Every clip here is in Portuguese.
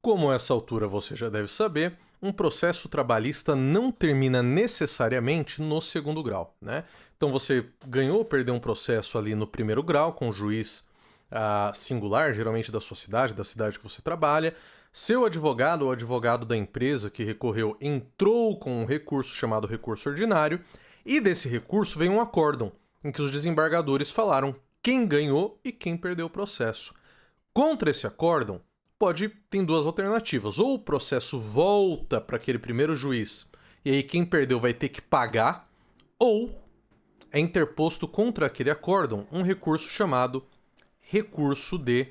Como a essa altura você já deve saber, um processo trabalhista não termina necessariamente no segundo grau, né? Então você ganhou ou perdeu um processo ali no primeiro grau com o juiz singular, geralmente da sua cidade, da cidade que você trabalha. Seu advogado ou advogado da empresa que recorreu entrou com um recurso chamado recurso ordinário e desse recurso vem um acórdão em que os desembargadores falaram quem ganhou e quem perdeu o processo. Contra esse acórdão, tem duas alternativas. Ou o processo volta para aquele primeiro juiz, e aí quem perdeu vai ter que pagar, ou é interposto contra aquele acórdão um recurso chamado recurso de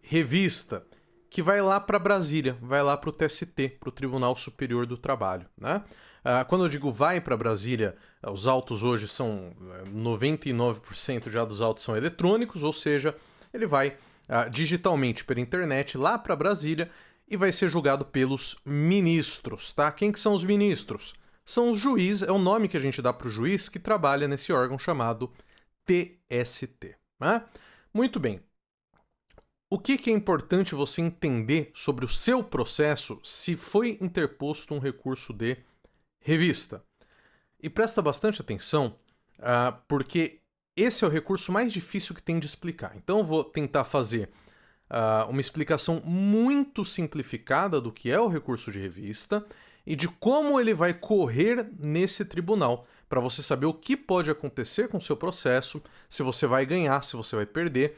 revista, que vai lá para Brasília, vai lá para o TST, para o Tribunal Superior do Trabalho, né? Quando eu digo vai para Brasília, os autos hoje são 99% já dos autos são eletrônicos, ou seja, ele vai digitalmente pela internet lá para Brasília e vai ser julgado pelos ministros, tá? Quem que são os ministros? São os juízes, é o nome que a gente dá para o juiz que trabalha nesse órgão chamado TST, né? Muito bem. O que é importante você entender sobre o seu processo se foi interposto um recurso de revista? E presta bastante atenção, porque esse é o recurso mais difícil que tem de explicar. Então eu vou tentar fazer uma explicação muito simplificada do que é o recurso de revista e de como ele vai correr nesse tribunal, para você saber o que pode acontecer com o seu processo, se você vai ganhar, se você vai perder,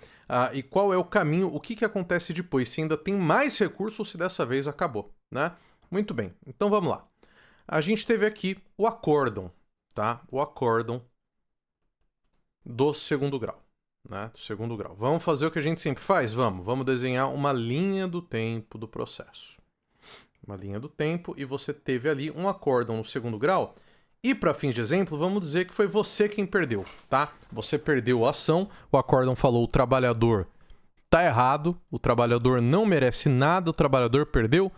e qual é o caminho, o que acontece depois, se ainda tem mais recursos ou se dessa vez acabou, né? Muito bem, então vamos lá. A gente teve aqui o acórdão, tá? O acórdão do segundo grau, né? Do segundo grau. Vamos fazer o que a gente sempre faz? Vamos desenhar uma linha do tempo do processo. Uma linha do tempo, e você teve ali um acórdão no segundo grau, e para fins de exemplo, vamos dizer que foi você quem perdeu, tá? Você perdeu a ação, o acórdão falou o trabalhador tá errado, o trabalhador não merece nada, o trabalhador perdeu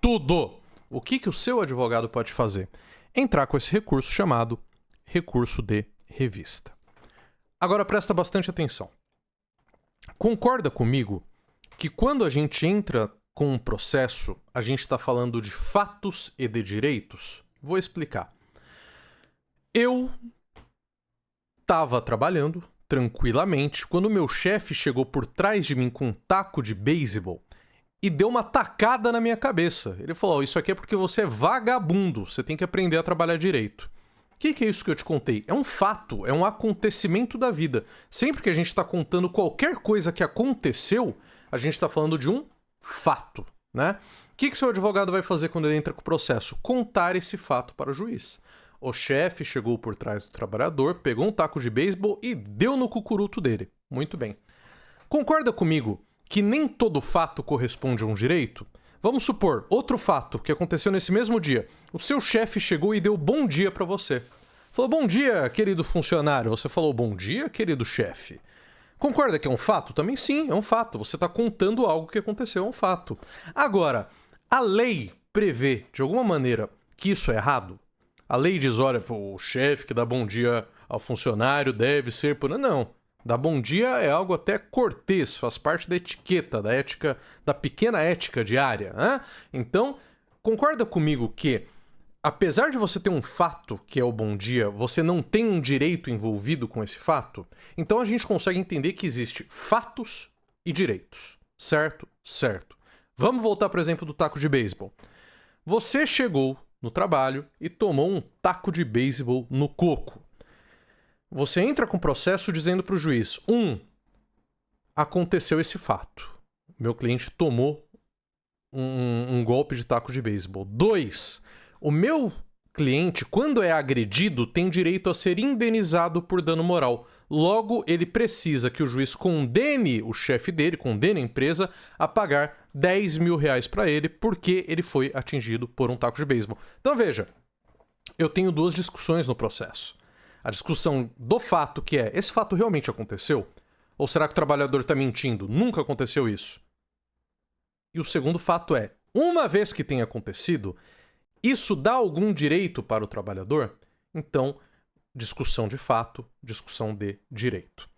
tudo. O que o seu advogado pode fazer? Entrar com esse recurso chamado recurso de revista. Agora presta bastante atenção. Concorda comigo que quando a gente entra com um processo, a gente está falando de fatos e de direitos? Vou explicar. Eu estava trabalhando tranquilamente quando meu chefe chegou por trás de mim com um taco de beisebol e deu uma tacada na minha cabeça. Ele falou, isso aqui é porque você é vagabundo, você tem que aprender a trabalhar direito. O que é isso que eu te contei? É um fato, é um acontecimento da vida. Sempre que a gente está contando qualquer coisa que aconteceu, a gente está falando de um fato, né? O que seu advogado vai fazer quando ele entra com o processo? Contar esse fato para o juiz. O chefe chegou por trás do trabalhador, pegou um taco de beisebol e deu no cucuruto dele. Muito bem. Concorda comigo que nem todo fato corresponde a um direito? Vamos supor, outro fato que aconteceu nesse mesmo dia. O seu chefe chegou e deu bom dia para você. Falou, bom dia, querido funcionário. Você falou, bom dia, querido chefe. Concorda que é um fato? Também sim, é um fato. Você está contando algo que aconteceu, é um fato. Agora, a lei prevê, de alguma maneira, que isso é errado? A lei diz, olha, o chefe que dá bom dia ao funcionário deve ser... Não. Dar bom dia é algo até cortês, faz parte da etiqueta, da ética, da pequena ética diária. Né? Então, concorda comigo que, apesar de você ter um fato, que é o bom dia, você não tem um direito envolvido com esse fato? Então a gente consegue entender que existe fatos e direitos. Certo? Certo. Vamos voltar, por exemplo, do taco de beisebol. Você chegou no trabalho e tomou um taco de beisebol no coco. Você entra com o processo dizendo para o juiz, aconteceu esse fato. Meu cliente tomou um golpe de taco de beisebol. 2, o meu cliente, quando é agredido, tem direito a ser indenizado por dano moral. Logo, ele precisa que o juiz condene o chefe dele, condene a empresa, a pagar 10 mil reais para ele, porque ele foi atingido por um taco de beisebol. Então veja, eu tenho duas discussões no processo. A discussão do fato, que é, esse fato realmente aconteceu? Ou será que o trabalhador está mentindo? Nunca aconteceu isso. E o segundo fato é, uma vez que tenha acontecido, isso dá algum direito para o trabalhador? Então, discussão de fato, discussão de direito.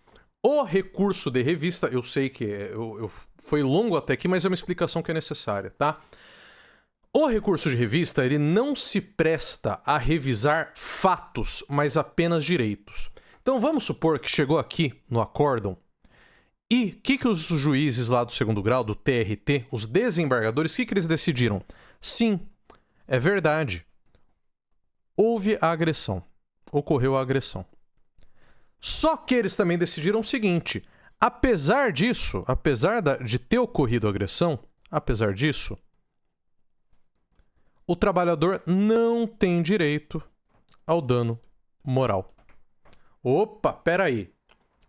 O recurso de revista, eu sei que foi longo até aqui, mas é uma explicação que é necessária, tá? O recurso de revista, ele não se presta a revisar fatos, mas apenas direitos. Então vamos supor que chegou aqui no acórdão e o que os juízes lá do segundo grau, do TRT, os desembargadores, o que eles decidiram? Sim, é verdade. Houve a agressão. Ocorreu a agressão. Só que eles também decidiram o seguinte: apesar disso, de ter ocorrido a agressão, apesar disso, o trabalhador não tem direito ao dano moral. Opa, peraí.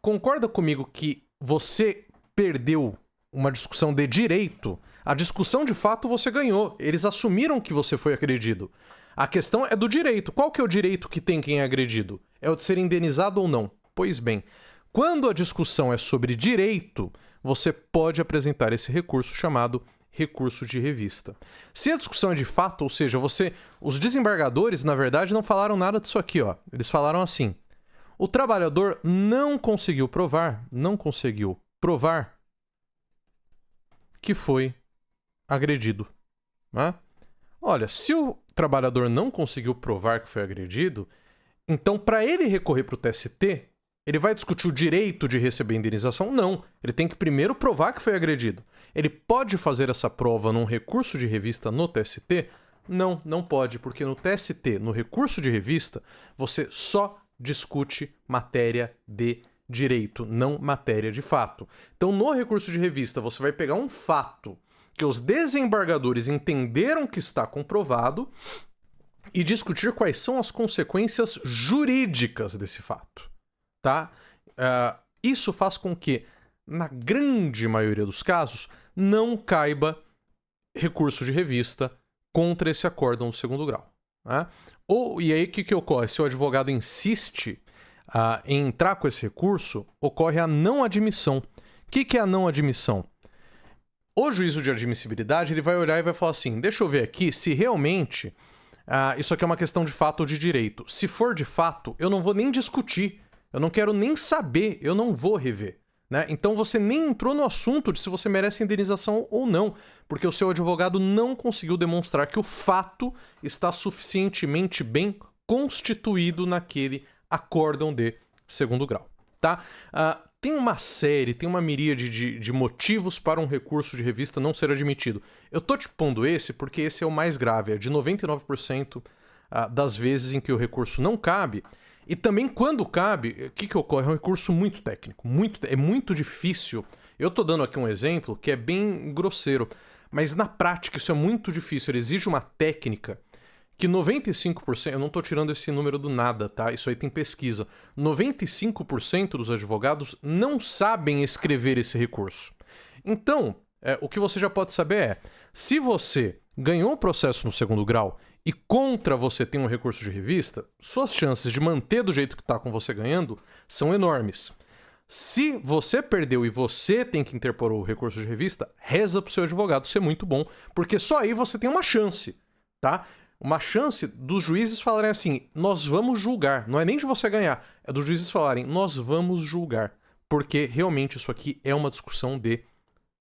Concorda comigo que você perdeu uma discussão de direito? A discussão de fato você ganhou. Eles assumiram que você foi agredido. A questão é do direito. Qual que é o direito que tem quem é agredido? É o de ser indenizado ou não? Pois bem, quando a discussão é sobre direito, você pode apresentar esse recurso chamado recurso de revista. Se a discussão é de fato, ou seja, os desembargadores, na verdade, não falaram nada disso aqui, ó. Eles falaram assim: o trabalhador não conseguiu provar que foi agredido. Né? Olha, se o trabalhador não conseguiu provar que foi agredido, então para ele recorrer para o TST, ele vai discutir o direito de receber indenização? Não. Ele tem que primeiro provar que foi agredido. Ele pode fazer essa prova num recurso de revista no TST? Não, não pode, porque no TST, no recurso de revista, você só discute matéria de direito, não matéria de fato. Então, no recurso de revista, você vai pegar um fato que os desembargadores entenderam que está comprovado e discutir quais são as consequências jurídicas desse fato. Tá? Isso faz com que, na grande maioria dos casos, não caiba recurso de revista contra esse acórdão do segundo grau. Né? E aí o que ocorre? Se o advogado insiste em entrar com esse recurso, ocorre a não admissão. O que é a não admissão? O juízo de admissibilidade ele vai olhar e vai falar assim: deixa eu ver aqui se realmente isso aqui é uma questão de fato ou de direito. Se for de fato, eu não vou nem discutir. Eu não quero nem saber, eu não vou rever. Né? Então você nem entrou no assunto de se você merece indenização ou não, porque o seu advogado não conseguiu demonstrar que o fato está suficientemente bem constituído naquele acórdão de segundo grau. Tá? Tem uma miríade de motivos para um recurso de revista não ser admitido. Eu tô te pondo esse porque esse é o mais grave, é de 99% das vezes em que o recurso não cabe. E também quando cabe, o que ocorre? É um recurso muito técnico, é muito difícil. Eu tô dando aqui um exemplo que é bem grosseiro, mas na prática isso é muito difícil. Ele exige uma técnica que 95%, eu não tô tirando esse número do nada, tá? Isso aí tem pesquisa. 95% dos advogados não sabem escrever esse recurso. Então, o que você já pode saber é, se você ganhou o processo no segundo grau e contra você tem um recurso de revista, suas chances de manter do jeito que está com você ganhando são enormes. Se você perdeu e você tem que interpor o recurso de revista, reza pro seu advogado ser muito bom, porque só aí você tem uma chance, tá? Uma chance dos juízes falarem assim: nós vamos julgar. Não é nem de você ganhar, é dos juízes falarem: nós vamos julgar. Porque realmente isso aqui é uma discussão de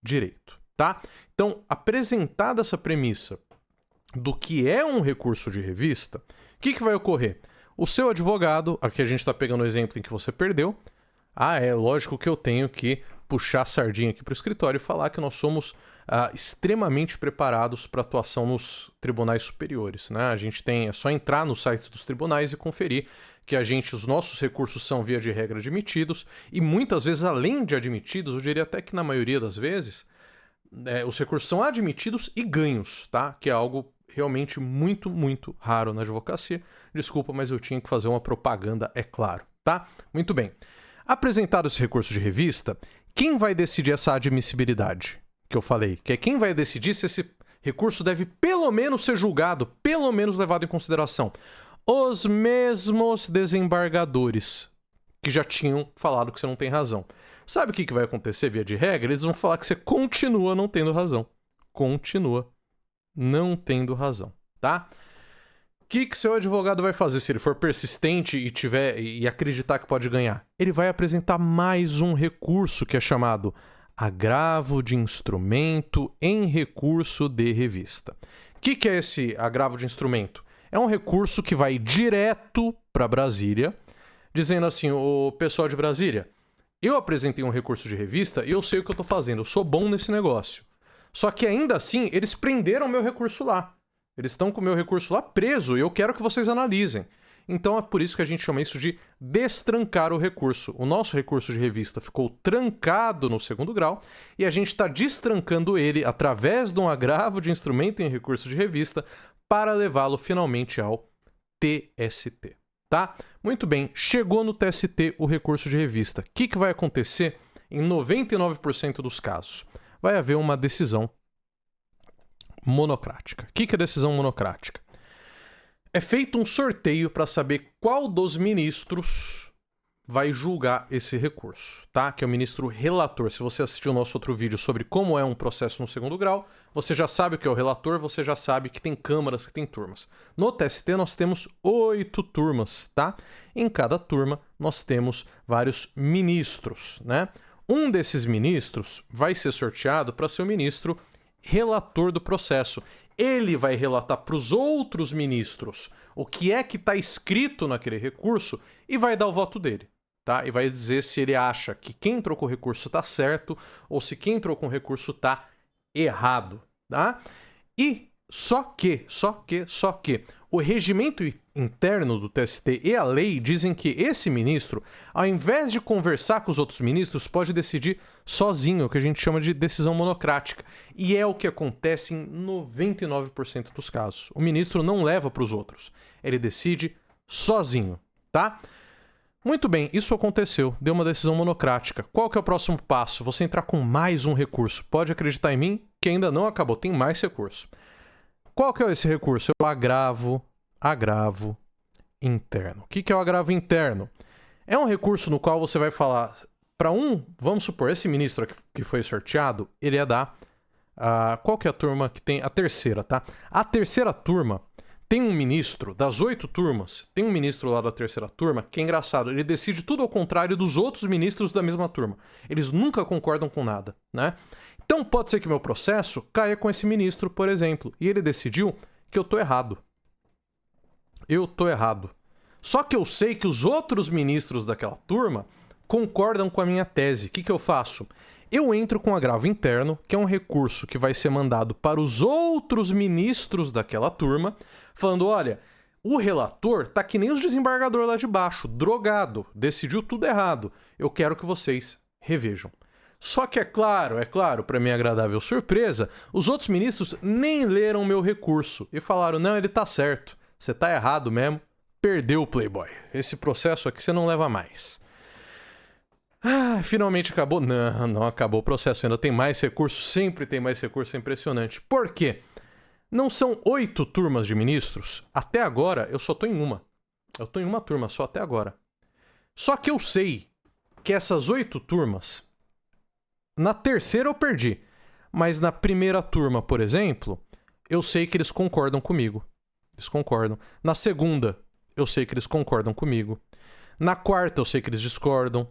direito, tá? Então, apresentada essa premissa do que é um recurso de revista, o que vai ocorrer? O seu advogado, aqui a gente está pegando o exemplo em que você perdeu, é lógico que eu tenho que puxar a sardinha aqui para o escritório e falar que nós somos extremamente preparados para atuação nos tribunais superiores. Né? A gente é só entrar no site dos tribunais e conferir que os nossos recursos são, via de regra, admitidos, e muitas vezes, além de admitidos, eu diria até que na maioria das vezes, os recursos são admitidos e ganhos, tá? Que é algo realmente muito, muito raro na advocacia. Desculpa, mas eu tinha que fazer uma propaganda, é claro, tá? Muito bem. Apresentado esse recurso de revista, quem vai decidir essa admissibilidade que eu falei? Que é quem vai decidir se esse recurso deve pelo menos ser julgado, pelo menos levado em consideração. Os mesmos desembargadores que já tinham falado que você não tem razão. Sabe o que vai acontecer via de regra? Eles vão falar que você continua não tendo razão. Continua não tendo razão, tá? que seu advogado vai fazer se ele for persistente e acreditar que pode ganhar? Ele vai apresentar mais um recurso que é chamado agravo de instrumento em recurso de revista. O que é esse agravo de instrumento? É um recurso que vai direto para Brasília, dizendo assim: o pessoal de Brasília, eu apresentei um recurso de revista e eu sei o que eu estou fazendo, eu sou bom nesse negócio. Só que ainda assim, eles prenderam meu recurso lá. Eles estão com o meu recurso lá preso e eu quero que vocês analisem. Então é por isso que a gente chama isso de destrancar o recurso. O nosso recurso de revista ficou trancado no segundo grau e a gente está destrancando ele através de um agravo de instrumento em recurso de revista para levá-lo finalmente ao TST. Tá? Muito bem, chegou no TST o recurso de revista. O que vai acontecer em 99% dos casos? Vai haver uma decisão monocrática. O que é decisão monocrática? É feito um sorteio para saber qual dos ministros vai julgar esse recurso, tá? Que é o ministro relator. Se você assistiu o nosso outro vídeo sobre como é um processo no segundo grau, você já sabe o que é o relator, você já sabe que tem câmaras, que tem turmas. No TST nós temos 8 turmas, tá? Em cada turma nós temos vários ministros, né? Um desses ministros vai ser sorteado para ser o ministro relator do processo. Ele vai relatar para os outros ministros o que é que está escrito naquele recurso e vai dar o voto dele, tá? E vai dizer se ele acha que quem entrou com o recurso está certo ou se quem entrou com o recurso está errado, tá? E só que o regimento interno do TST e a lei dizem que esse ministro, ao invés de conversar com os outros ministros, pode decidir sozinho, o que a gente chama de decisão monocrática. E é o que acontece em 99% dos casos. O ministro não leva para os outros, ele decide sozinho, tá? Muito bem, isso aconteceu, deu uma decisão monocrática. Qual que é o próximo passo? Você entrar com mais um recurso. Pode acreditar em mim que ainda não acabou, tem mais recurso. Qual que é esse recurso? É o agravo interno. O que é o agravo interno? É um recurso no qual você vai falar para vamos supor, esse ministro que foi sorteado, ele ia dar qual que é a turma que tem? A terceira, tá? A terceira turma tem um ministro, das 8 turmas, tem um ministro lá da terceira turma que é engraçado, ele decide tudo ao contrário dos outros ministros da mesma turma. Eles nunca concordam com nada, né? Então pode ser que meu processo caia com esse ministro, por exemplo, e ele decidiu que eu tô errado. Eu tô errado. Só que eu sei que os outros ministros daquela turma concordam com a minha tese. O que eu faço? Eu entro com agravo interno, que é um recurso que vai ser mandado para os outros ministros daquela turma, falando: olha, o relator tá que nem os desembargadores lá de baixo, drogado, decidiu tudo errado. Eu quero que vocês revejam. Só que é claro, para minha agradável surpresa, os outros ministros nem leram meu recurso e falaram: não, ele tá certo, você tá errado mesmo, perdeu o Playboy. Esse processo aqui você não leva mais. Finalmente acabou? Não acabou o processo, ainda tem mais recurso, sempre tem mais recurso, é impressionante. Por quê? Não são 8 turmas de ministros? Até agora eu só tô em uma. Eu tô em uma turma só até agora. Só que eu sei que essas 8 turmas, na terceira eu perdi, mas na primeira turma, por exemplo, eu sei que eles concordam comigo. Eles concordam. Na segunda, eu sei que eles concordam comigo. Na quarta, eu sei que eles discordam.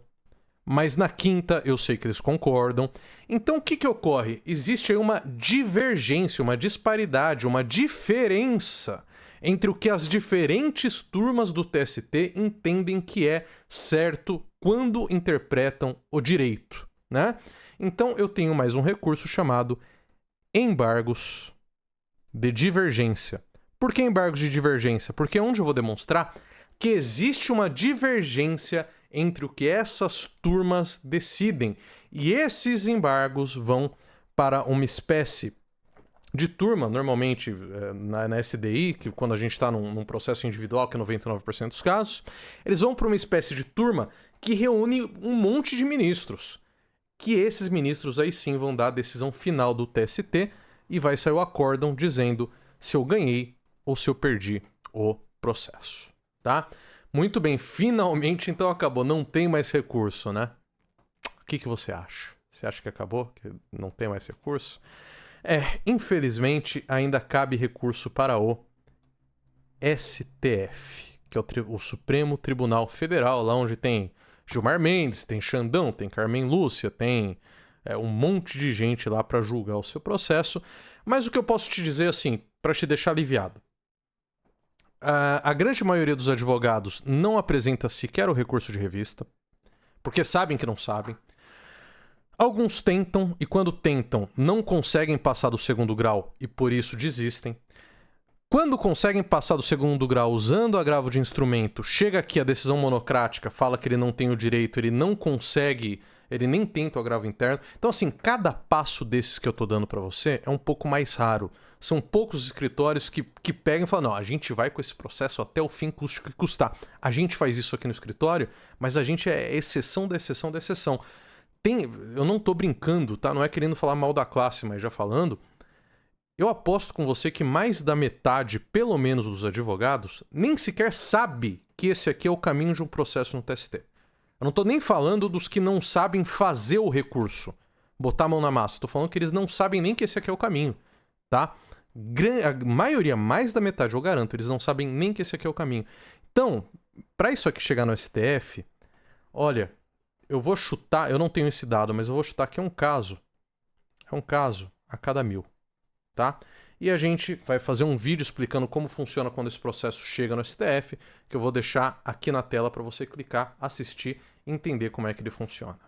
Mas na quinta, eu sei que eles concordam. Então, o que ocorre? Existe aí uma divergência, uma disparidade, uma diferença entre o que as diferentes turmas do TST entendem que é certo quando interpretam o direito, né? Então, eu tenho mais um recurso chamado embargos de divergência. Por que embargos de divergência? Porque é onde eu vou demonstrar que existe uma divergência entre o que essas turmas decidem. E esses embargos vão para uma espécie de turma, normalmente na SDI, que quando a gente está num processo individual, que é 99% dos casos, eles vão para uma espécie de turma que reúne um monte de ministros. Que esses ministros aí sim vão dar a decisão final do TST e vai sair o acórdão dizendo se eu ganhei ou se eu perdi o processo, tá? Muito bem, finalmente então acabou, não tem mais recurso, né? O que você acha? Você acha que acabou? Que não tem mais recurso? Infelizmente ainda cabe recurso para o STF, que é o Supremo Tribunal Federal, lá onde tem Gilmar Mendes, tem Xandão, tem Carmen Lúcia, tem um monte de gente lá para julgar o seu processo. Mas o que eu posso te dizer, assim, para te deixar aliviado, a grande maioria dos advogados não apresenta sequer o recurso de revista, porque sabem que não sabem. Alguns tentam, e quando tentam, não conseguem passar do segundo grau e por isso desistem. Quando conseguem passar do segundo grau usando agravo de instrumento, chega aqui a decisão monocrática, fala que ele não tem o direito, ele não consegue, ele nem tenta o agravo interno. Então, assim, cada passo desses que eu tô dando pra você é um pouco mais raro. São poucos escritórios que pegam e falam, não, a gente vai com esse processo até o fim, custe o que custar. A gente faz isso aqui no escritório, mas a gente é exceção da exceção da exceção. Eu não tô brincando, tá? Não é querendo falar mal da classe, mas já falando, eu aposto com você que mais da metade, pelo menos dos advogados, nem sequer sabe que esse aqui é o caminho de um processo no TST. Eu não tô nem falando dos que não sabem fazer o recurso, botar a mão na massa. Tô falando que eles não sabem nem que esse aqui é o caminho, tá? A maioria, mais da metade, eu garanto, eles não sabem nem que esse aqui é o caminho. Então, para isso aqui chegar no STF, olha, eu vou chutar, eu não tenho esse dado, mas eu vou chutar que é um caso a cada 1000, tá? E a gente vai fazer um vídeo explicando como funciona quando esse processo chega no STF, que eu vou deixar aqui na tela para você clicar, assistir e entender como é que ele funciona.